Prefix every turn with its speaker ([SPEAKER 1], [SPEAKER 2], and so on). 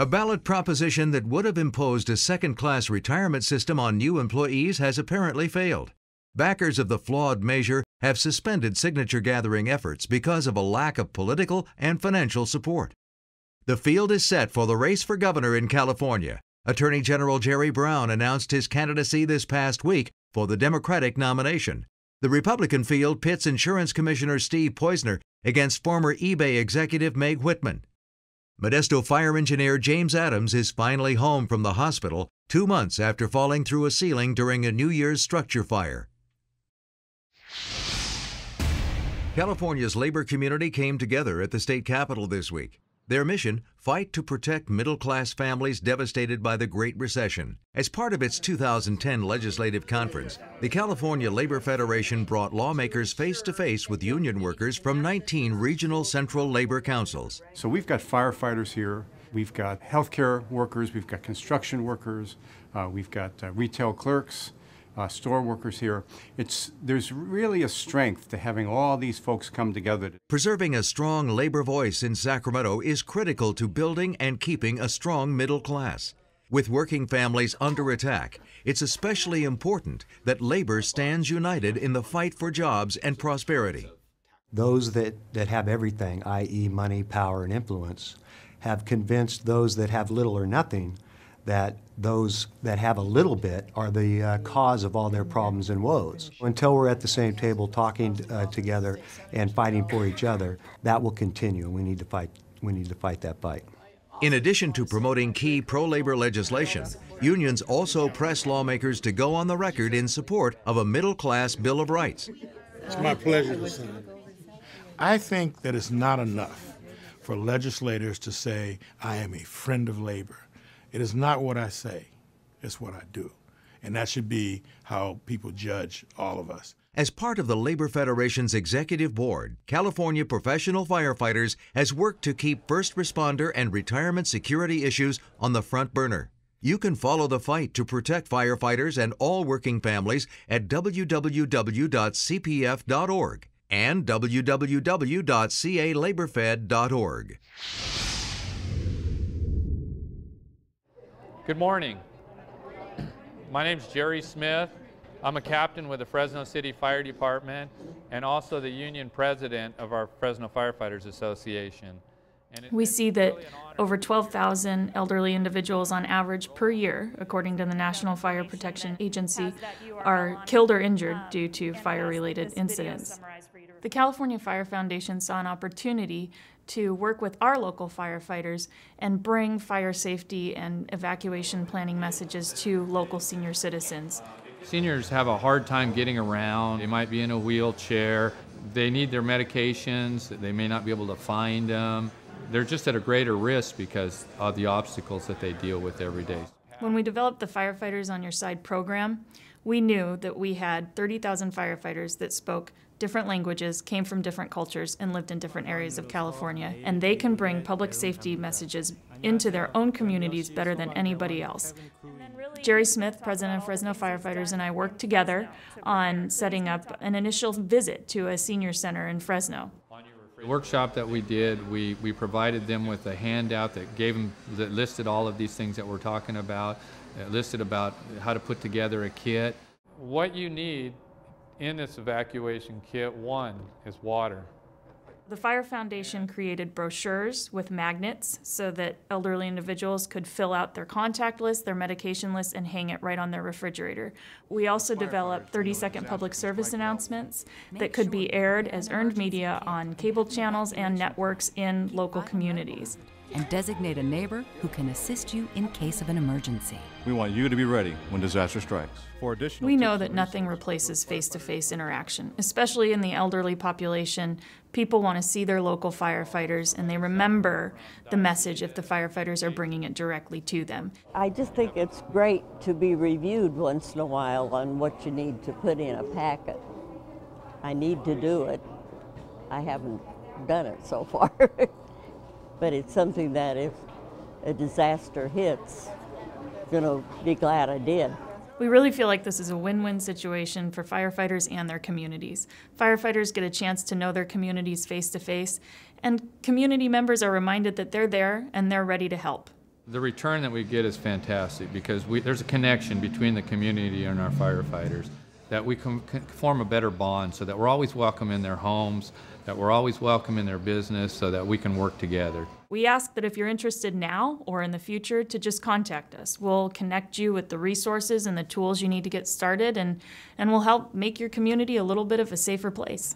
[SPEAKER 1] A ballot proposition that would have imposed a second-class retirement system on new employees has apparently failed. Backers of the flawed measure have suspended signature-gathering efforts because of a lack of political and financial support. The field is set for the race for governor in California. Attorney General Jerry Brown announced his candidacy this past week for the Democratic nomination. The Republican field pits Insurance Commissioner Steve Poizner against former eBay executive Meg Whitman. Modesto fire engineer James Adams is finally home from the hospital 2 months after falling through a ceiling during a New Year's structure fire. California's labor community came together at the state capitol this week. Their mission, fight to protect middle-class families devastated by the Great Recession. As part of its 2010 legislative conference, the California Labor Federation brought lawmakers face-to-face with union workers from 19 regional central labor councils.
[SPEAKER 2] So we've got firefighters here, we've got healthcare workers, we've got construction workers, we've got retail clerks, store workers here. There's really a strength to having all these folks come together.
[SPEAKER 1] Preserving a strong labor voice in Sacramento is critical to building and keeping a strong middle class. With working families under attack, it's especially important that labor stands united in the fight for jobs and prosperity.
[SPEAKER 3] Those that have everything, i.e. money, power, and influence, have convinced those that have little or nothing that those that have a little bit are the cause of all their problems and woes. Until we're at the same table talking together and fighting for each other, that will continue. We need to fight that fight.
[SPEAKER 1] In addition to promoting key pro-labor legislation, unions also press lawmakers to go on the record in support of a middle-class Bill of Rights.
[SPEAKER 4] It's my pleasure to sign. I think that it's not enough for legislators to say, I am a friend of labor. It is not what I say, it's what I do. And that should be how people judge all of us.
[SPEAKER 1] As part of the Labor Federation's executive board, California Professional Firefighters has worked to keep first responder and retirement security issues on the front burner. You can follow the fight to protect firefighters and all working families at www.cpf.org and www.calaborfed.org.
[SPEAKER 5] Good morning. My name's Jerry Smith. I'm a captain with the Fresno City Fire Department and also the union president of our Fresno Firefighters Association.
[SPEAKER 6] We see that over 12,000 elderly individuals on average per year, according to the National Fire Protection Agency, are killed or injured due to fire-related incidents. The California Fire Foundation saw an opportunity to work with our local firefighters and bring fire safety and evacuation planning messages to local senior citizens.
[SPEAKER 5] Seniors have a hard time getting around. They might be in a wheelchair. They need their medications. They may not be able to find them. They're just at a greater risk because of the obstacles that they deal with every day.
[SPEAKER 6] When we developed the Firefighters on Your Side program, we knew that we had 30,000 firefighters that spoke different languages, came from different cultures, and lived in different areas of California. And they can bring public safety messages into their own communities better than anybody else. Jerry Smith, president of Fresno Firefighters, and I worked together on setting up an initial visit to a senior center in Fresno.
[SPEAKER 5] The workshop that we did, we provided them with a handout that listed all of these things that we're talking about, listed about how to put together a kit. What you need in this evacuation kit, one, is water.
[SPEAKER 6] The Fire Foundation created brochures with magnets so that elderly individuals could fill out their contact list, their medication list, and hang it right on their refrigerator. We also developed 30-second public service announcements that could be aired as earned media on cable channels and networks in local communities.
[SPEAKER 7] And designate a neighbor who can assist you in case of an emergency.
[SPEAKER 8] We want you to be ready when disaster strikes.
[SPEAKER 6] We know that nothing replaces face-to-face interaction, especially in the elderly population. People want to see their local firefighters, and they remember the message if the firefighters are bringing it directly to them.
[SPEAKER 9] I just think it's great to be reviewed once in a while on what you need to put in a packet. I need to do it. I haven't done it so far. But it's something that if a disaster hits, I'm going to be glad I did.
[SPEAKER 6] We really feel like this is a win-win situation for firefighters and their communities. Firefighters get a chance to know their communities face-to-face, and community members are reminded that they're there and they're ready to help.
[SPEAKER 5] The return that we get is fantastic because there's a connection between the community and our firefighters, that we can form a better bond so that we're always welcome in their homes, that we're always welcome in their business, so that we can work together.
[SPEAKER 6] We ask that if you're interested now or in the future to just contact us. We'll connect you with the resources and the tools you need to get started, and we'll help make your community a little bit of a safer place.